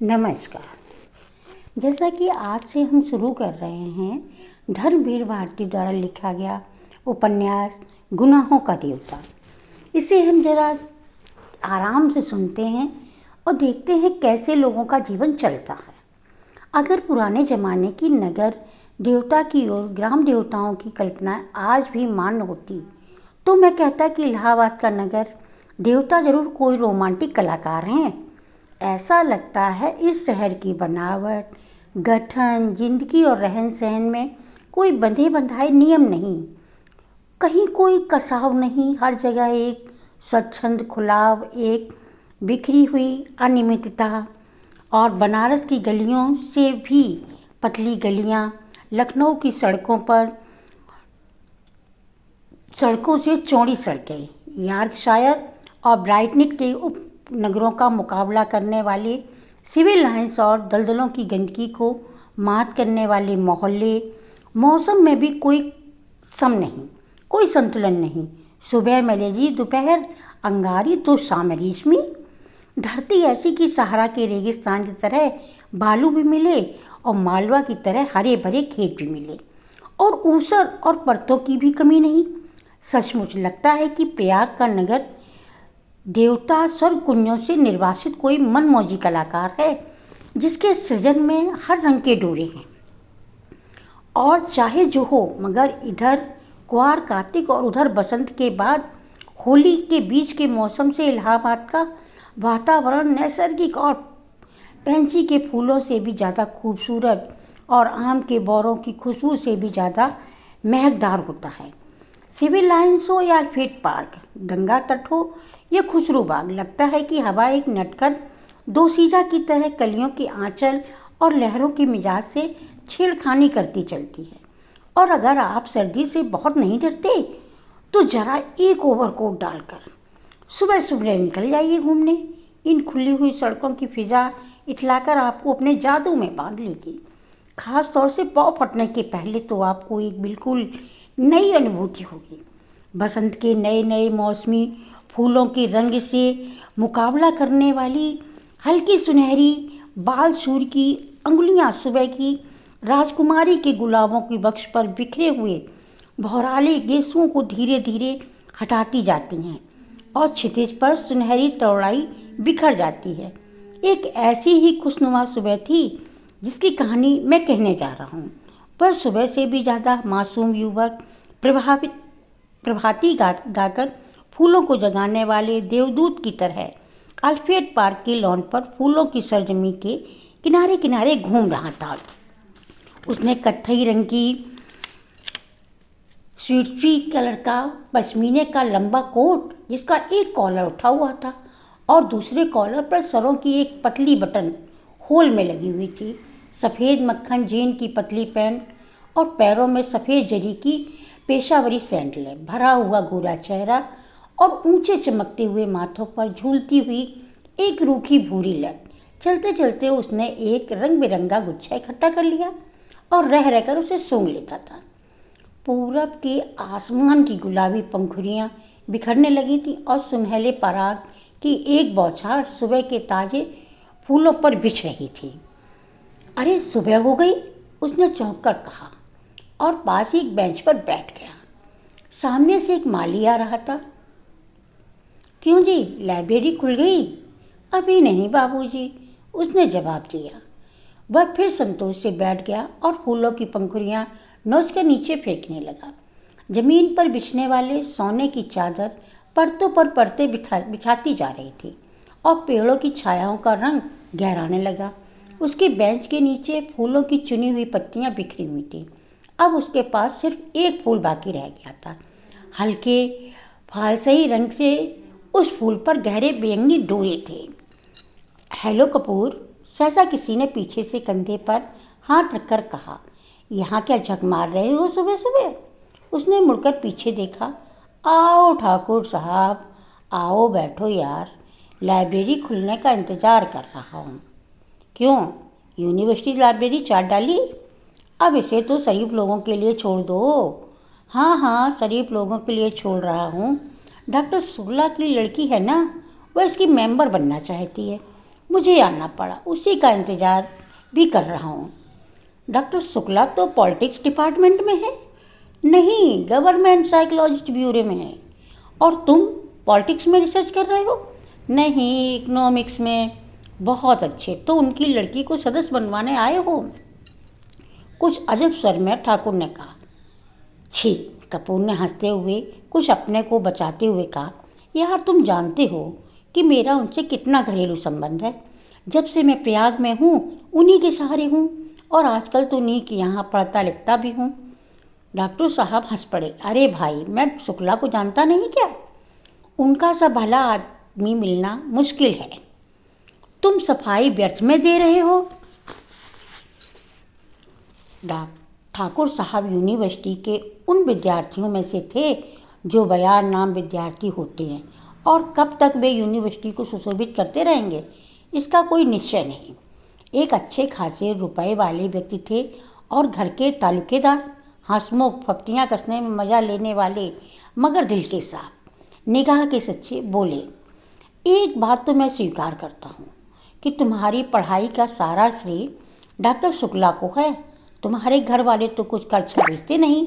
नमस्कार। जैसा कि आज से हम शुरू कर रहे हैं धर्मवीर भारती द्वारा लिखा गया उपन्यास गुनाहों का देवता। इसे हम जरा आराम से सुनते हैं और देखते हैं कैसे लोगों का जीवन चलता है। अगर पुराने ज़माने की नगर देवता की और ग्राम देवताओं की कल्पना आज भी मान्य होती तो मैं कहता कि इलाहाबाद का नगर देवता जरूर कोई रोमांटिक कलाकार हैं। ऐसा लगता है इस शहर की बनावट, गठन, जिंदगी और रहन सहन में कोई बंधे बंधाए नियम नहीं, कहीं कोई कसाव नहीं। हर जगह एक स्वच्छंद खुलाव, एक बिखरी हुई अनियमितता। और बनारस की गलियों से भी पतली गलियां, लखनऊ की सड़कों से चौड़ी सड़कें, यॉर्कशायर और ब्राइटनिट के उपनगरों का मुकाबला करने वाले सिविल लाइन्स और दलदलों की गंदगी को मात करने वाले मोहल्ले। मौसम में भी कोई सम नहीं, कोई संतुलन नहीं। सुबह मलेजी, दोपहर अंगारी तो शाम रेशमी। धरती ऐसी कि सहारा के रेगिस्तान की तरह बालू भी मिले और मालवा की तरह हरे भरे खेत भी मिले, और ऊसर और परतों की भी कमी नहीं। सचमुच लगता है कि प्रयाग का नगर देवता स्वर्ग कुंजों से निर्वासित कोई मनमौजी कलाकार है, जिसके सृजन में हर रंग के डोरे हैं। और चाहे जो हो, मगर इधर कुआर कार्तिक और उधर बसंत के बाद होली के बीच के मौसम से इलाहाबाद का वातावरण नैसर्गिक और पैंसी के फूलों से भी ज़्यादा खूबसूरत और आम के बौरों की खुशबू से भी ज़्यादा महकदार होता है। सिविल लाइन्स हो या फीट पार्क, गंगा तट हो या खुसरू बाग, लगता है कि हवा एक नटखट दोसीजा की तरह कलियों के आंचल और लहरों के मिजाज से छेड़खानी करती चलती है। और अगर आप सर्दी से बहुत नहीं डरते तो ज़रा एक ओवरकोट डालकर सुबह सुबह निकल जाइए घूमने। इन खुली हुई सड़कों की फिजा इठलाकर आपको अपने जादू में बांध लेगी। खास तौर से पाँव फटने के पहले तो आपको एक बिल्कुल नई अनुभूति होगी। बसंत के नए नए मौसमी फूलों के रंग से मुकाबला करने वाली हल्की सुनहरी बाल सूर की अंगुलियां सुबह की राजकुमारी के गुलाबों की वक्ष पर बिखरे हुए भौराले गेसुओं को धीरे धीरे हटाती जाती हैं और क्षितिज पर सुनहरी तौड़ाई बिखर जाती है। एक ऐसी ही खुशनुमा सुबह थी जिसकी कहानी मैं कहने जा रहा हूँ। पर सुबह से भी ज़्यादा मासूम युवक प्रभाती गाकर फूलों को जगाने वाले देवदूत की तरह अल्फ्रेड पार्क के लॉन पर फूलों की सरजमी के किनारे किनारे घूम रहा था। उसने कत्थई रंग की स्वीटसी कलर का पश्मीने का लंबा कोट, जिसका एक कॉलर उठा हुआ था और दूसरे कॉलर पर सरों की एक पतली बटन होल में लगी हुई थी, सफ़ेद मक्खन जीन की पतली पैंट और पैरों में सफ़ेद जरी की पेशावरी सैंडलें, भरा हुआ गोरा चेहरा और ऊंचे चमकते हुए माथों पर झूलती हुई एक रूखी भूरी लट। चलते चलते उसने एक रंग बिरंगा गुच्छा इकट्ठा कर लिया और रह रहकर उसे सूंघ लेता था। पूरब के आसमान की गुलाबी पंखुड़ियाँ बिखरने लगी थी और सुनहले पराग की एक बौछार सुबह के ताजे फूलों पर बिछ रही थी। अरे सुबह हो गई, उसने चौंक कर कहा और पास ही एक बेंच पर बैठ गया। सामने से एक माली आ रहा था। क्यों जी, लाइब्रेरी खुल गई? अभी नहीं बाबूजी, उसने जवाब दिया। वह फिर संतोष से बैठ गया और फूलों की पंखुड़ियाँ नोच कर नीचे फेंकने लगा। जमीन पर बिछने वाले सोने की चादर परतों पर परतें बिछाती जा रही थी और पेड़ों की छायाओं का रंग गहराने लगा। उसके बेंच के नीचे फूलों की चुनी हुई पत्तियां बिखरी हुई थी। अब उसके पास सिर्फ एक फूल बाकी रह गया था। हल्के फालसई रंग से उस फूल पर गहरे बैंगनी डोरे थे। हेलो कपूर, सहसा किसी ने पीछे से कंधे पर हाथ रखकर कहा। यहाँ क्या झक मार रहे हो सुबह सुबह? उसने मुड़कर पीछे देखा। आओ ठाकुर साहब, आओ बैठो यार, लाइब्रेरी खुलने का इंतज़ार कर रहा हूँ। क्यों, यूनिवर्सिटी लाइब्रेरी चाट डाली? अब इसे तो शरीफ लोगों के लिए छोड़ दो। हाँ हाँ, शरीफ लोगों के लिए छोड़ रहा हूँ। डॉक्टर शुक्ला की लड़की है ना, वह इसकी मेंबर बनना चाहती है। मुझे आना पड़ा, उसी का इंतज़ार भी कर रहा हूँ। डॉक्टर शुक्ला तो पॉलिटिक्स डिपार्टमेंट में है। नहीं, गवर्नमेंट साइकोलॉजिस्ट ब्यूरो में है। और तुम पॉलिटिक्स में रिसर्च कर रहे हो? नहीं, इकोनॉमिक्स में। बहुत अच्छे, तो उनकी लड़की को सदस्य बनवाने आए हो? कुछ अजब स्वर में ठाकुर ने कहा। छी, कपूर ने हंसते हुए कुछ अपने को बचाते हुए कहा, यार तुम जानते हो कि मेरा उनसे कितना घरेलू संबंध है। जब से मैं प्रयाग में हूँ उन्हीं के सहारे हूँ, और आजकल तो उन्हीं के यहाँ पढ़ता लिखता भी हूँ। डॉक्टर साहब हंस पड़े। अरे भाई, मैं शुक्ला को जानता नहीं क्या? उनका सा भला आदमी मिलना मुश्किल है। तुम सफाई व्यर्थ में दे रहे हो। ठाकुर साहब यूनिवर्सिटी के उन विद्यार्थियों में से थे जो बयार नाम विद्यार्थी होते हैं, और कब तक वे यूनिवर्सिटी को सुशोभित करते रहेंगे इसका कोई निश्चय नहीं। एक अच्छे खासे रुपए वाले व्यक्ति थे और घर के तालुकेदार, हंसमुख, फप्तियाँ कसने में मज़ा लेने वाले, मगर दिल के साफ, निगाह के सच्चे। बोले, एक बात तो मैं स्वीकार करता हूँ कि तुम्हारी पढ़ाई का सारा श्रेय डॉक्टर शुक्ला को है। तुम्हारे घर वाले तो कुछ खर्चा भेजते नहीं।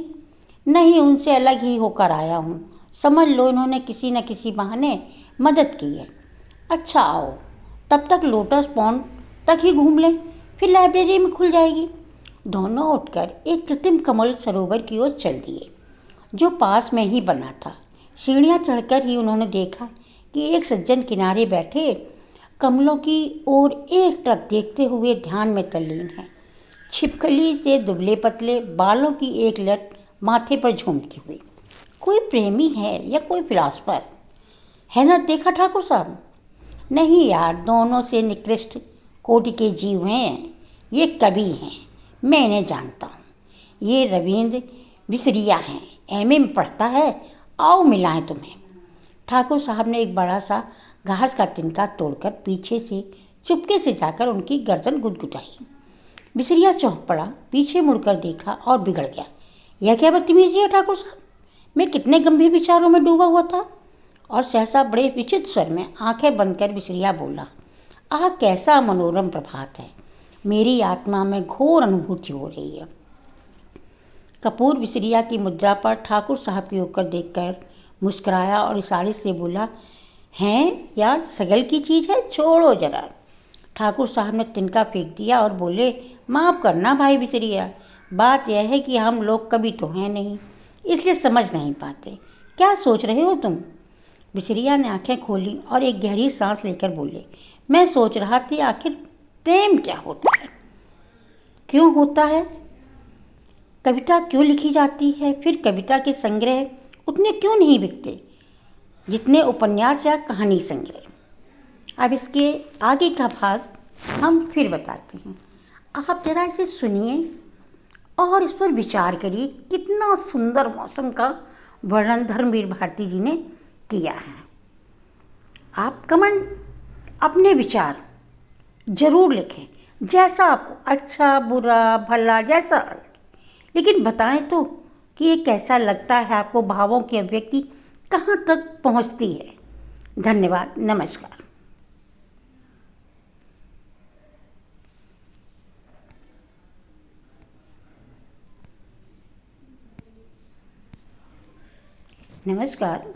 नहीं, उनसे अलग ही होकर आया हूँ। समझ लो इन्होंने किसी न किसी बहाने मदद की है। अच्छा आओ, तब तक लोटस पॉन्ड तक ही घूम लें, फिर लाइब्रेरी में खुल जाएगी। दोनों उठकर एक कृत्रिम कमल सरोवर की ओर चल दिए जो पास में ही बना था। सीढ़ियाँ चढ़कर ही उन्होंने देखा कि एक सज्जन किनारे बैठे कमलों की ओर एक टक देखते हुए ध्यान में तल्लीन है। छिपकली से दुबले पतले बालों की एक लट माथे पर झूमती हुई। कोई प्रेमी है या कोई फिलासफर है ना? देखा ठाकुर साहब? नहीं यार, दोनों से निकृष्ट कोटि के जीव हैं। ये कवि हैं, मैं इन्हें जानता हूँ। ये रविंद्र बिसरिया हैं, एमए में पढ़ता है। आओ मिलाएं तुम्हें। ठाकुर साहब ने एक बड़ा सा घास का तिनका तोड़कर पीछे से चुपके से जाकर उनकी गर्दन गुदगुदाई। बिसरिया चौंक पड़ा, पीछे मुड़कर देखा और बिगड़ गया। यह क्या बदतमीजी है ठाकुर साहब? मैं कितने गंभीर विचारों में डूबा हुआ था। और सहसा बड़े विचित्र स्वर में आंखें बंद कर बिसरिया बोला, आह कैसा मनोरम प्रभात है। मेरी आत्मा में घोर अनुभूति हो रही है। कपूर बिसरिया की मुद्रा पर ठाकुर साहब की ओर देखकर मुस्कुराया और इशारे से बोला, हैं यार, सगल की चीज़ है, छोड़ो जरा। ठाकुर साहब ने तिनका फेंक दिया और बोले, माफ़ करना भाई बिसरिया, बात यह है कि हम लोग कभी तो हैं नहीं, इसलिए समझ नहीं पाते। क्या सोच रहे हो तुम? बिसरिया ने आंखें खोली और एक गहरी सांस लेकर बोले, मैं सोच रहा थी आखिर प्रेम क्या होता है, क्यों होता है, कविता क्यों लिखी जाती है, फिर कविता के संग्रह उतने क्यों नहीं बिकते जितने उपन्यास या कहानी संग्रह। अब इसके आगे का भाग हम फिर बताते हैं। आप जरा इसे सुनिए और इस पर विचार करिए। कितना सुंदर मौसम का वर्णन धर्मवीर भारती जी ने किया है। आप कमेंट अपने विचार जरूर लिखें, जैसा आपको अच्छा बुरा भला जैसा, लेकिन बताएं तो कि ये कैसा लगता है आपको, भावों की अभिव्यक्ति कहाँ तक पहुँचती है। धन्यवाद, नमस्कार। नमस्कार।